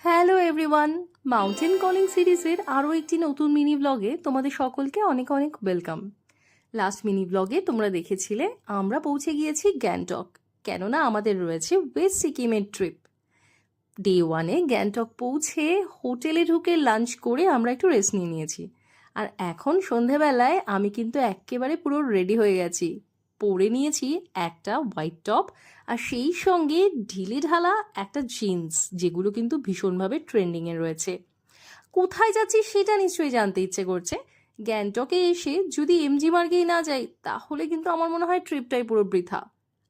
Hello everyone, mountain calling সিরিজের আরও একটি নতুন মিনি ব্লগে তোমাদের সকলকে অনেক অনেক ওয়েলকাম। লাস্ট মিনি ব্লগে তোমরা দেখেছিলে আমরা পৌঁছে গিয়েছি গ্যাংটক, কেননা আমাদের রয়েছে ওয়েস্ট সিকিমের ট্রিপ। ডে ওয়ানে গ্যাংটক পৌঁছে হোটেলে ঢুকে লাঞ্চ করে আমরা একটু রেস্ট নিয়ে নিয়েছি। আর এখন সন্ধেবেলায় আমি কিন্তু একেবারে পুরো রেডি হয়ে গেছি। পরে নিয়েছি একটা হোয়াইট টপ আর সেই সঙ্গে ঢিলে ঢালা একটা জিন্স, যেগুলো কিন্তু ভীষণভাবে ট্রেন্ডিংয়ে রয়েছে। কোথায় যাচ্ছি সেটা নিশ্চয়ই জানতে ইচ্ছে করছে। গ্যাংটকে এসে যদি এমজি মার্গেই না যাই তাহলে কিন্তু আমার মনে হয় ট্রিপটাই পুরো বৃথা।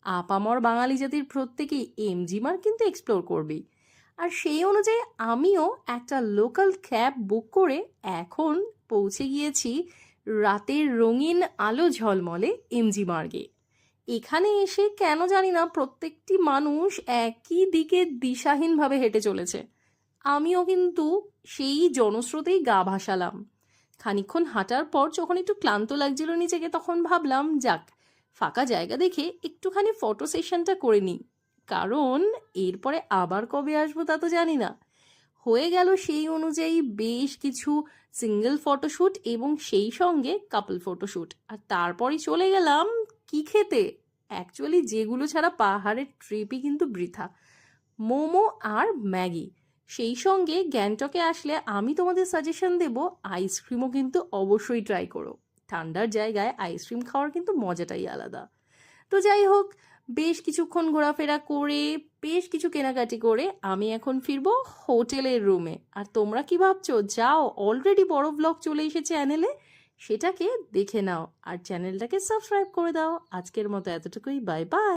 আপামর বাঙালি জাতির প্রত্যেকেই এমজি মার্গ কিন্তু এক্সপ্লোর করবেই। আর সেই অনুযায়ী আমিও একটা লোকাল ক্যাব বুক করে এখন পৌঁছে গিয়েছি রাতের রঙিন আলো ঝলমলে এমজি মার্গে। এখানে এসে কেন জানি না প্রত্যেকটি মানুষ একই দিকে দিশাহীনভাবে হেঁটে চলেছে। আমিও কিন্তু সেই জনস্রোতেই গা ভাসালাম। খানিকক্ষণ হাঁটার পর যখন একটু ক্লান্ত লাগছিল নিজেকে, তখন ভাবলাম যাক, ফাঁকা জায়গা দেখে একটুখানি ফটো সেশনটা করে নিই, কারণ এরপরে আবার কবে আসবো তা তো জানি না। হয়ে গেল সেই অনুযায়ী বেশ কিছু সিঙ্গেল ফটোশ্যুট এবং সেই সঙ্গে কাপল ফটোশ্যুট। আর তারপরে চলে গেলাম কি খেতে, অ্যাকচুয়ালি যেগুলো ছাড়া পাহাড়ের ট্রিপই কিন্তু বৃথা, মোমো আর ম্যাগি। সেই সঙ্গে গ্যাংটকে আসলে আমি তোমাদের সাজেশন দেব আইসক্রিমও কিন্তু অবশ্যই ট্রাই করো। ঠান্ডার জায়গায় আইসক্রিম খাওয়ার কিন্তু মজাটাই আলাদা। তো যাই হোক, বেশ কিছুক্ষণ ঘোরাফেরা করে বেশ কিছু কেনাকাটি করে আমি এখন ফিরবো হোটেলের রুমে। আর তোমরা কি ভাবছো? যাও, অলরেডি বড় ব্লগ চলে এসেছে চ্যানেলে, সেটাকে দেখে নাও আর চ্যানেলটাকে সাবস্ক্রাইব করে দাও। আজকের মতো এতটুকুই, বাই বাই।